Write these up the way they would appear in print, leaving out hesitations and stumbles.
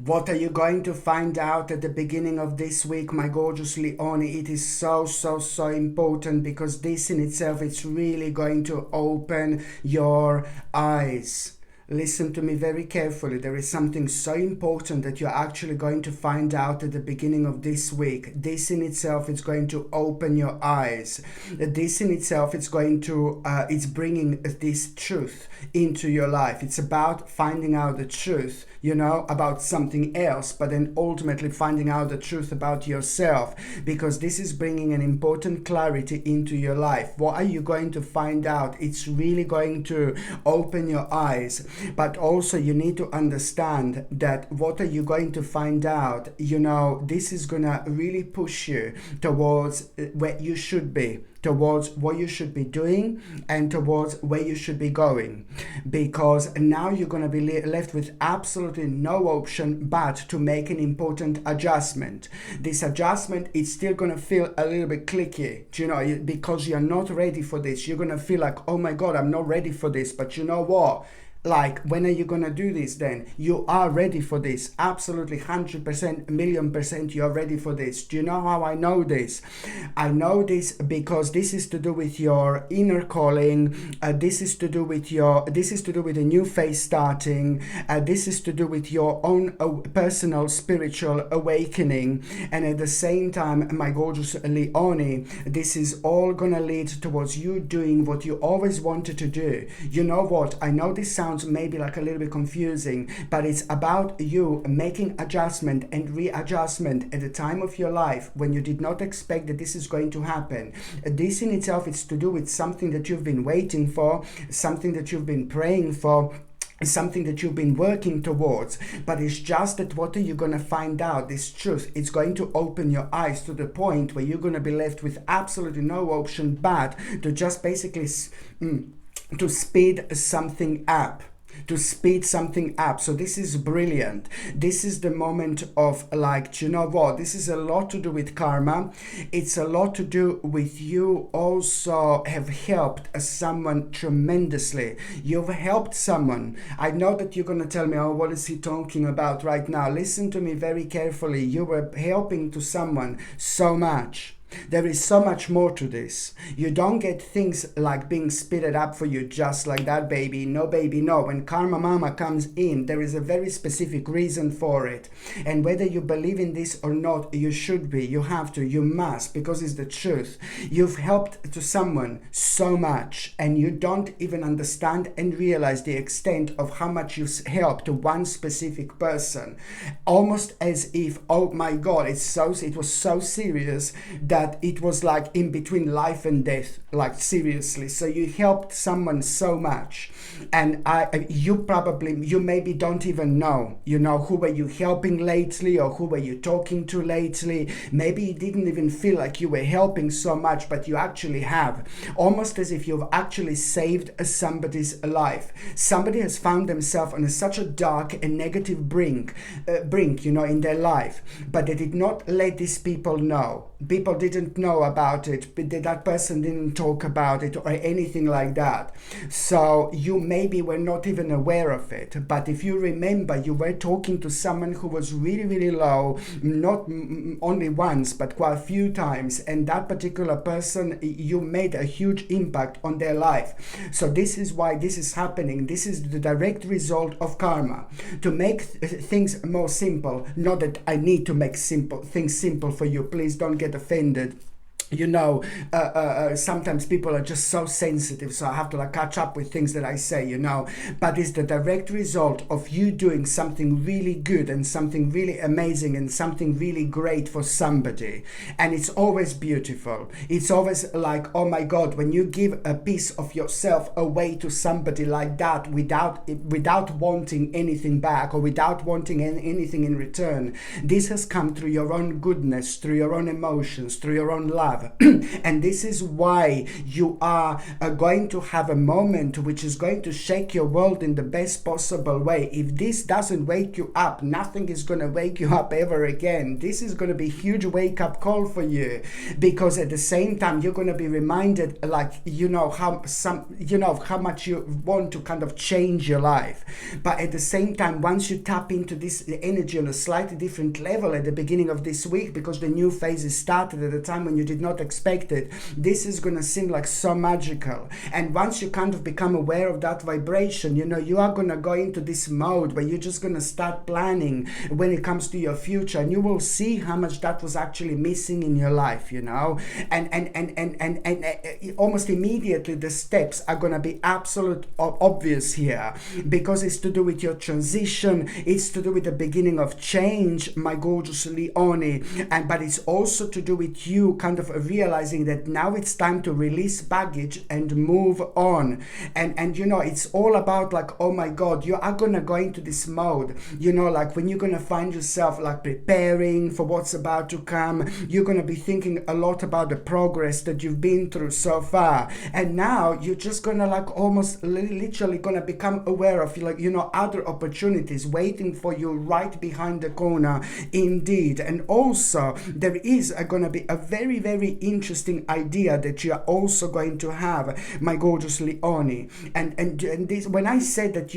What are you going to find out at the beginning of this week, my gorgeous Leone? It is so, so, so important because this in itself, it's really going to open your eyes. Listen to me very carefully. There is something so important that you're actually going to find out at the beginning of this week. This in itself is going to open your eyes. This in itself is going to, it's bringing this truth into your life. It's about finding out the truth, you know, about something else, but then ultimately finding out the truth about yourself, because this is bringing an important clarity into your life. What are you going to find out? It's really going to open your eyes. But also you need to understand that what are you going to find out, you know, this is gonna really push you towards where you should be, towards what you should be doing, and towards where you should be going, because now you're going to be left with absolutely no option but to make an important adjustment. This adjustment is still going to feel a little bit clicky, you know, because you're not ready for this. You're going to feel like, oh my God, I'm not ready for this. But you know what? Like, when are you going to do this then? You are ready for this. Absolutely 100%, a million percent you're ready for this. Do you know how I know this? I know this because this is to do with your inner calling. This is to do with a new phase starting. This is to do with your own personal spiritual awakening. And at the same time, my gorgeous Leone, this is all going to lead towards you doing what you always wanted to do. You know what? I know this sounds maybe like a little bit confusing, but it's about you making adjustment and readjustment at the time of your life when you did not expect that this is going to happen. This in itself is to do with something that you've been waiting for, something that you've been praying for, something that you've been working towards. But it's just that what are you going to find out? This truth, it's going to open your eyes to the point where you're going to be left with absolutely no option but to just basically to speed something up. So this is brilliant. This is the moment of, like, you know what, this is a lot to do with karma. It's a lot to do with you also have helped someone tremendously. You've helped someone. I know that you're going to tell me, oh, what is he talking about right now? Listen to me very carefully. You were helping to someone so much. There is so much more to this. You don't get things like being speeded up for you just like that, baby. No, baby, no. When Karma Mama comes in, there is a very specific reason for it. And whether you believe in this or not, you should be, you have to, you must, because it's the truth. You've helped to someone so much, and you don't even understand and realize the extent of how much you've helped to one specific person. Almost as if, oh my God, it was so serious that it was like in between life and death, like seriously. So you helped someone so much, and you maybe don't even know, you know, who were you helping lately or who were you talking to lately. Maybe you didn't even feel like you were helping so much, but you actually have, almost as if you've actually saved somebody's life. Somebody has found themselves on such a dark and negative brink, you know, in their life, but they did not let these people know. People didn't know about it, but that person didn't talk about it or anything like that. So you maybe were not even aware of it. But if you remember, you were talking to someone who was really, really low, not only once, but quite a few times. And that particular person, you made a huge impact on their life. So this is why this is happening. This is the direct result of karma. To make things more simple, not that I need to make things simple for you. Please don't get offended. You know, sometimes people are just so sensitive, so I have to like catch up with things that I say, you know, but it's the direct result of you doing something really good and something really amazing and something really great for somebody. And it's always beautiful. It's always like, oh my God, when you give a piece of yourself away to somebody like that without wanting anything back or without wanting anything in return, this has come through your own goodness, through your own emotions, through your own love. have. And this is why you are going to have a moment which is going to shake your world in the best possible way. If this doesn't wake you up, nothing is going to wake you up ever again. This is going to be a huge wake-up call for you, because at the same time you're going to be reminded, like, how much you want to kind of change your life. But at the same time, once you tap into this energy on a slightly different level at the beginning of this week, because the new phases started at a time when you did not expect it, this is going to seem like so magical. And once you kind of become aware of that vibration, you are going to go into this mode where you're just going to start planning when it comes to your future, and you will see how much that was actually missing in your life, and almost immediately the steps are going to be absolute obvious here, because it's to do with your transition, it's to do with the beginning of change, my gorgeous Leone, but it's also to do with you kind of realizing that now it's time to release baggage and move on. And it's all about, like, oh my God, you are gonna go into this mode, like when you're gonna find yourself like preparing for what's about to come, you're gonna be thinking a lot about the progress that you've been through so far, and now you're just gonna like almost literally gonna become aware of, like, other opportunities waiting for you right behind the corner, indeed. And also there is gonna be a very, very interesting idea that you are also going to have, my gorgeous Leone. And this, when I said that,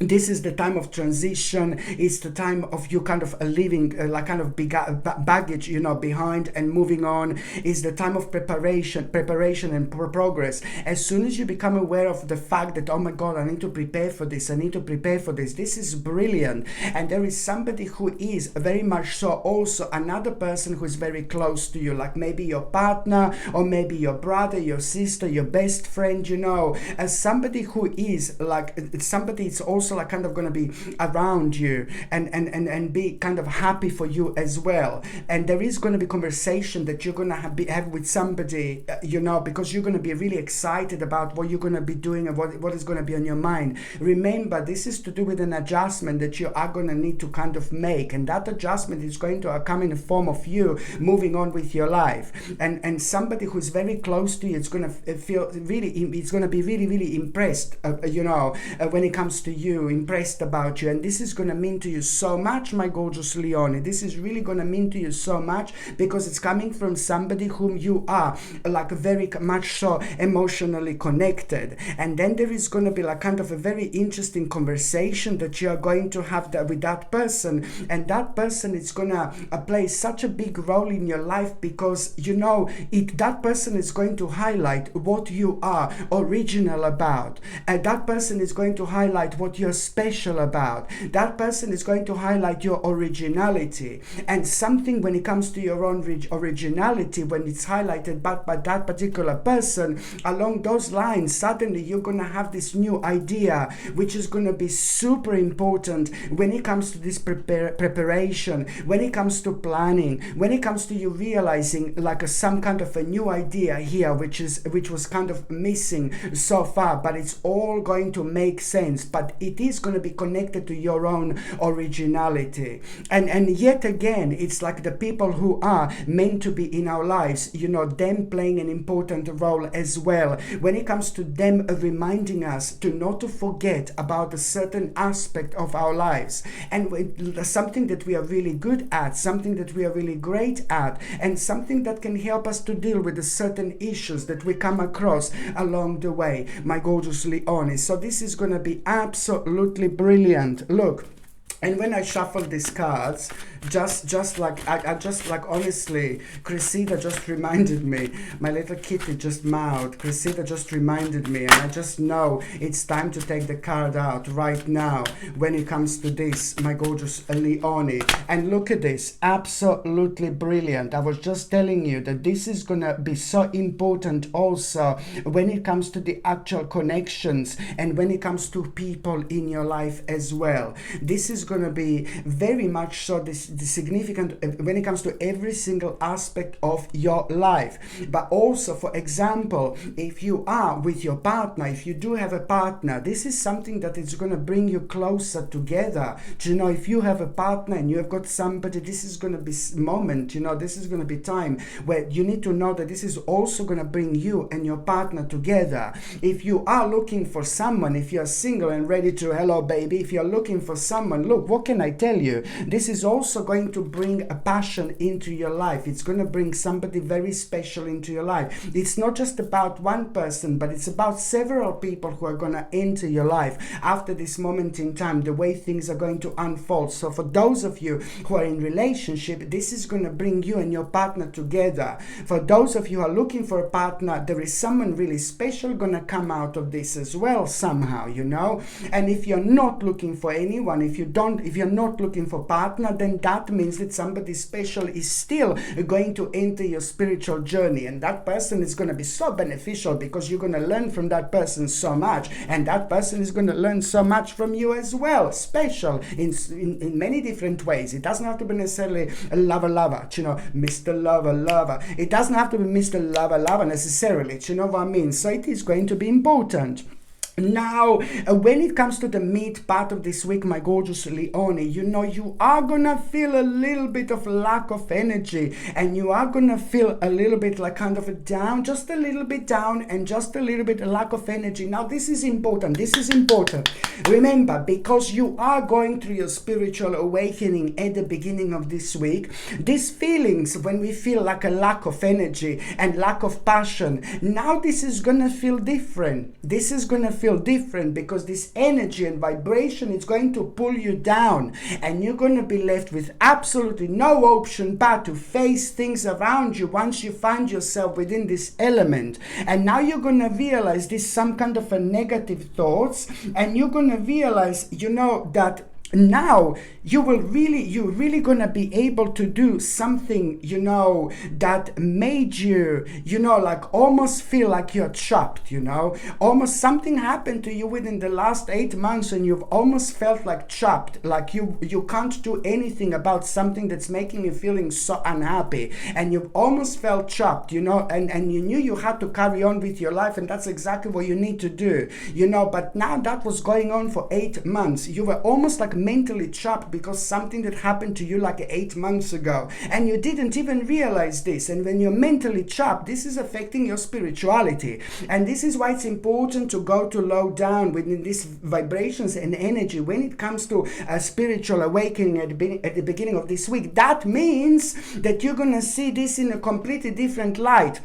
this is the time of transition, it's the time of you kind of leaving like kind of baggage behind and moving on, is the time of preparation and progress. As soon as you become aware of the fact that, oh my God, I need to prepare for this, this is brilliant. And there is somebody who is very much so also another person who is very close to you, like maybe your partner, or maybe your brother, your sister, your best friend, as somebody who is like somebody, it's also like kind of going to be around you and be kind of happy for you as well. And there is going to be conversation that you're going to have with somebody, because you're going to be really excited about what you're going to be doing and what is going to be on your mind. Remember, this is to do with an adjustment that you are going to need to kind of make, and that adjustment is going to come in the form of you moving on with your life. And somebody who's very close to you, it's going to feel really, it's going to be really, really impressed, when it comes to you, impressed about you. And this is going to mean to you so much, my gorgeous Leone. This is really going to mean to you so much, because it's coming from somebody whom you are like very much so emotionally connected. And then there is going to be like kind of a very interesting conversation that you are going to have with that person, and that person is going to play such a big role in your life, because that person is going to highlight what you are original about, and that person is going to highlight what you're special about. That person is going to highlight your originality, and something when it comes to your own originality, when it's highlighted by that particular person, along those lines, suddenly you're going to have this new idea, which is going to be super important when it comes to this preparation, when it comes to planning, when it comes to you realizing like some kind of a new idea here, which was kind of missing so far, but it's all going to make sense. But it is going to be connected to your own originality. And yet again, it's like the people who are meant to be in our lives, them playing an important role as well, when it comes to them reminding us to not to forget about a certain aspect of our lives, and something that we are really good at, something that we are really great at, and something that can help us to deal with the certain issues that we come across along the way, my gorgeous Leone. So this is going to be absolutely brilliant. Look, and when I shuffle these cards, just like honestly, Cressida just reminded me, my little kitty just meowed, Cressida just reminded me, and I just know it's time to take the card out right now when it comes to this, my gorgeous Leone. And look at this, absolutely brilliant. I was just telling you that this is gonna be so important also when it comes to the actual connections and when it comes to people in your life as well. This is going to be very much so the significant when it comes to every single aspect of your life. But also, for example, if you are with your partner, if you do have a partner, this is something that is going to bring you closer together. Do you know, if you have a partner and you have got somebody, this is going to be moment, you know, this is going to be time where you need to know that this is also going to bring you and your partner together. If you are looking for someone, if you're single and ready to, hello baby, if you're looking for someone, look, what can I tell you? This is also going to bring a passion into your life. It's going to bring somebody very special into your life. It's not just about one person, but it's about several people who are going to enter your life after this moment in time, the way things are going to unfold. So for those of you who are in relationship, this is going to bring you and your partner together. For those of you who are looking for a partner, there is someone really special going to come out of this as well somehow, you know. And if you're not looking for anyone, if you're not looking for partner, then that means that somebody special is still going to enter your spiritual journey, and that person is going to be so beneficial because you're going to learn from that person so much, and that person is going to learn so much from you as well. Special in many different ways. It doesn't have to be necessarily a lover, you know, Mr. Lover. It doesn't have to be Mr. Lover necessarily, you know what I mean? So it is going to be important. Now, when it comes to the meat part of this week, my gorgeous Leone, you know, you are gonna feel a little bit of lack of energy, and you are gonna feel a little bit like kind of a down, just a little bit down, and just a little bit lack of energy. Now, this is important. Remember, because you are going through your spiritual awakening at the beginning of this week, these feelings, when we feel like a lack of energy and lack of passion, now this is gonna feel different. This is gonna feel different because this energy and vibration is going to pull you down, and you're going to be left with absolutely no option but to face things around you once you find yourself within this element. And now you're going to realize this some kind of a negative thoughts, and you're going to realize, you know, that now you're really gonna be able to do something, you know, that made you, you know, like almost feel like you're trapped, you know, almost something happened to you within the last 8 months and you've almost felt like trapped, like you can't do anything about something that's making you feeling so unhappy, and you've almost felt trapped, you know, and you knew you had to carry on with your life, and that's exactly what you need to do, you know. But now that was going on for 8 months, you were almost like mentally trapped because something that happened to you like 8 months ago, and you didn't even realize this. And when you're mentally trapped, this is affecting your spirituality, and this is why it's important to go to low down within these vibrations and energy when it comes to a spiritual awakening at the beginning of this week. That means that you're gonna see this in a completely different light.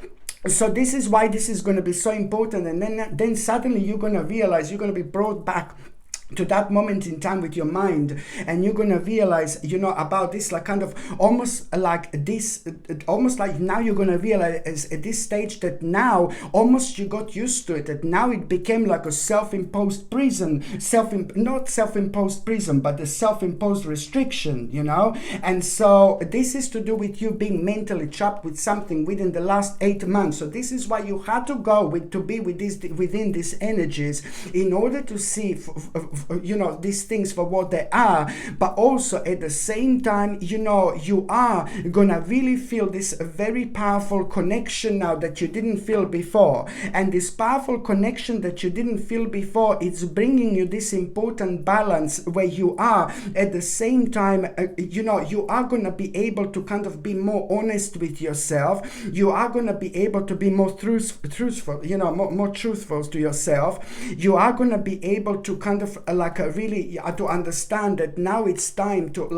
So this is why this is going to be so important, and then suddenly you're going to realize, you're going to be brought back to that moment in time with your mind, and you're gonna realize, you know, about this, like kind of almost like this, almost like now you're gonna realize at this stage that now almost you got used to it, that now it became like a self-imposed prison, not self-imposed prison, but a self-imposed restriction, you know. And so this is to do with you being mentally trapped with something within the last 8 months. So this is why you had to go to be with this, within these energies, in order to see you know, these things for what they are, but also at the same time, you know, you are gonna really feel this very powerful connection now that you didn't feel before. And this powerful connection that you didn't feel before, it's bringing you this important balance where you are at the same time, you know, you are gonna be able to kind of be more honest with yourself. You are gonna be able to be more truthful, you know, more truthful to yourself. You are gonna be able to kind of really to understand that now it's time to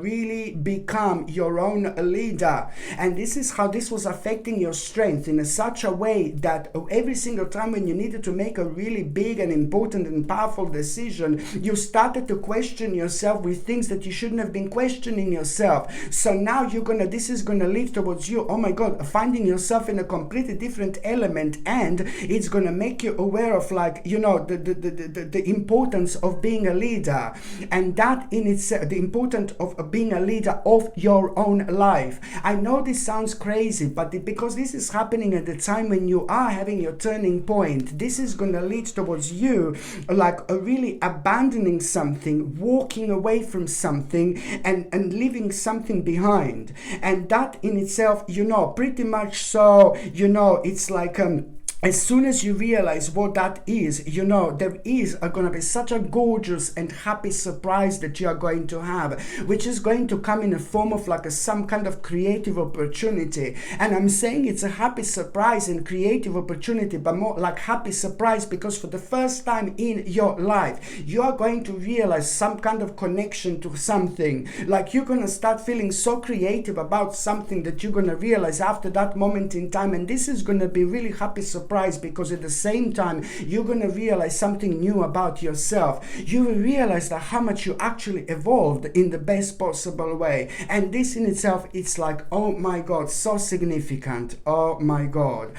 really become your own leader. And this is how this was affecting your strength in such a way that every single time when you needed to make a really big and important and powerful decision, you started to question yourself with things that you shouldn't have been questioning yourself. So now this is gonna lead towards you, oh my God, finding yourself in a completely different element, and it's gonna make you aware of, like, you know, the importance of being a leader, and that in itself, the importance of being a leader of your own life. I know this sounds crazy, but because this is happening at the time when you are having your turning point, this is going to lead towards you like really abandoning something, walking away from something, and leaving something behind. And that in itself, pretty much so, it's like as soon as you realize what that is, there is going to be such a gorgeous and happy surprise that you are going to have, which is going to come in a form of like some kind of creative opportunity. And I'm saying it's a happy surprise and creative opportunity, but more like happy surprise because for the first time in your life, you are going to realize some kind of connection to something. Like you're going to start feeling so creative about something that you're going to realize after that moment in time. And this is going to be really happy surprise because at the same time you're going to realize something new about yourself. You will realize that how much you actually evolved in the best possible way, and this in itself, it's like, oh my god, so significant. Oh my god.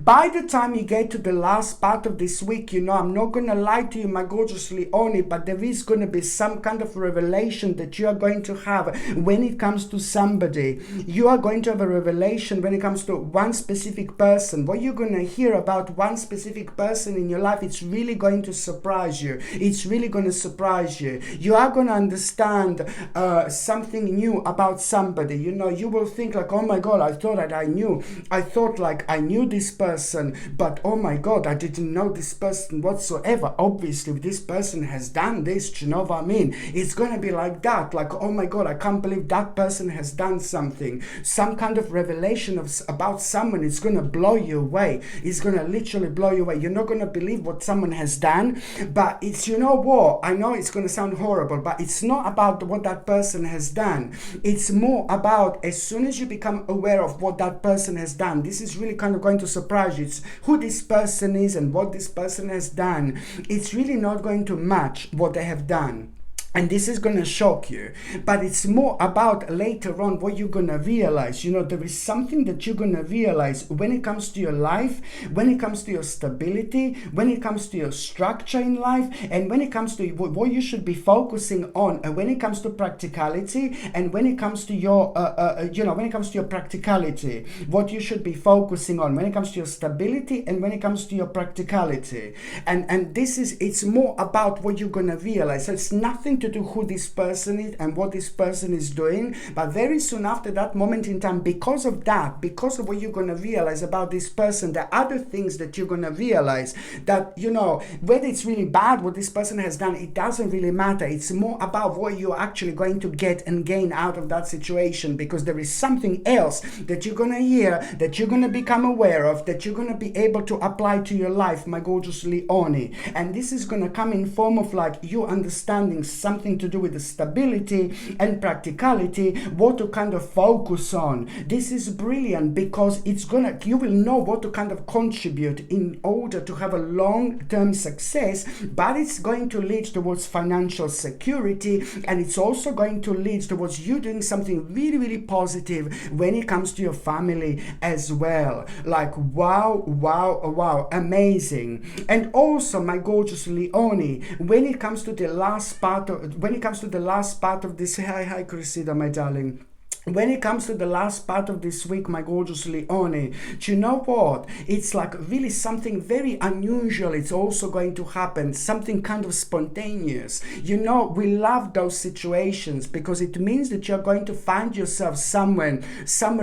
By the time you get to the last part of this week, I'm not going to lie to you, my gorgeous Leonie, but there is going to be some kind of revelation that you are going to have when it comes to somebody. You are going to have a revelation when it comes to one specific person. What you're going to hear about one specific person in your life, it's really going to surprise you. It's really going to surprise you. You are going to understand something new about somebody. You will think like, oh my god, I thought like I knew this person, but oh my god, I didn't know this person whatsoever. Obviously this person has done this, you know what I mean? It's going to be like that, like, oh my god, I can't believe that person has done something. Some kind of revelation about someone. It's going to blow you away. It's going to literally blow you away. You're not going to believe what someone has done, but it's, what? I know it's going to sound horrible, but it's not about what that person has done. It's more about as soon as you become aware of what that person has done, this is really kind of going to surprise you. It's who this person is and what this person has done. It's really not going to match what they have done. And this is going to shock you, but it's more about later on what you're going to realize. There is something that you're going to realize when it comes to your life, when it comes to your stability, when it comes to your structure in life, and when it comes to what you should be focusing on, when it comes to practicality, and when it comes to your, when it comes to your practicality, what you should be focusing on, when it comes to your stability, and when it comes to your practicality. And this is, it's more about what you're going to realize. So it's nothing to do who this person is and what this person is doing, but very soon after that moment in time, because of what you're going to realize about this person, the other things that you're going to realize, that whether it's really bad what this person has done, it doesn't really matter. It's more about what you're actually going to get and gain out of that situation, because there is something else that you're going to hear, that you're going to become aware of, that you're going to be able to apply to your life, my gorgeous Leonie. And this is going to come in form of like you understanding something to do with the stability and practicality, what to kind of focus on. This is brilliant because you will know what to kind of contribute in order to have a long-term success, but it's going to lead towards financial security, and it's also going to lead towards you doing something really, really positive when it comes to your family as well. Like, wow, amazing. And also, my gorgeous Leonie, when it comes to the last part of this, hi Cressida, my darling. When it comes to the last part of this week, my gorgeous Leonie, do you know what? It's like really something very unusual. It's also going to happen, something kind of spontaneous. We love those situations because it means that you're going to find yourself somewhere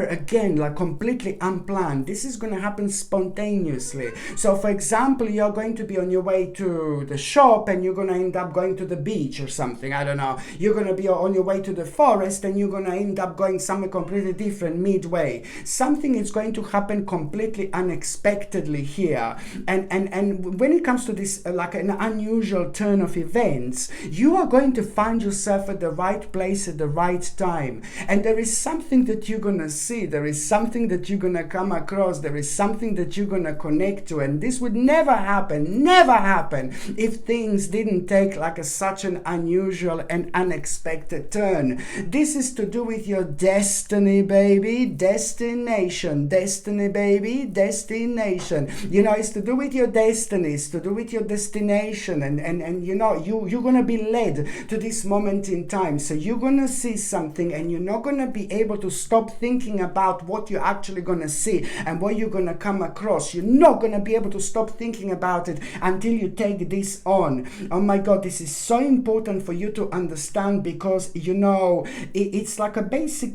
again, like completely unplanned. This is going to happen spontaneously. So for example, you're going to be on your way to the shop and you're going to end up going to the beach or something. I don't know. You're going to be on your way to the forest and you're going to end up going somewhere completely different midway. Something is going to happen completely unexpectedly here. And when it comes to this, like an unusual turn of events, you are going to find yourself at the right place at the right time. And there is something that you're going to see. There is something that you're going to come across. There is something that you're going to connect to. And this would never happen if things didn't take like such an unusual and unexpected turn. This is to do with your destiny, baby, destination, destiny, baby, destination. You know, it's to do with your destiny, it's to do with your destination, and you know, you're going to be led to this moment in time. So you're going to see something, and you're not going to be able to stop thinking about what you're actually going to see and what you're going to come across. You're not going to be able to stop thinking about it until you take this on. Oh my God, this is so important for you to understand, because you know, it's like a basically,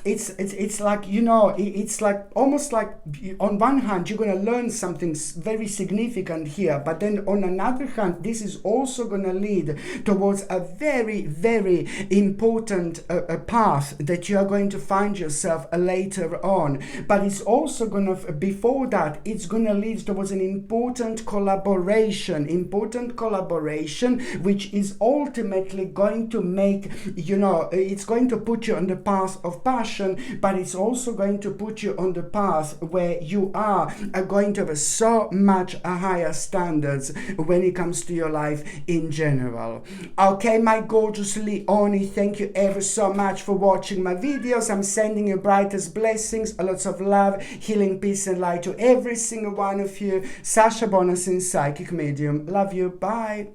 it's like, you know, it's like almost like on one hand you're going to learn something very significant here, but then on another hand this is also going to lead towards a very, very important path that you are going to find yourself later on. But it's also going to, before that, it's going to lead towards an important collaboration, which is ultimately going to make, you know, it's going to put you on the path of passion, but it's also going to put you on the path where you are going to have so much higher standards when it comes to your life in general. Okay, my gorgeous Leonie, thank you ever so much for watching my videos. I'm sending you brightest blessings, lots of love, healing, peace and light to every single one of you. Sasha Bonasin, psychic medium. Love you. Bye.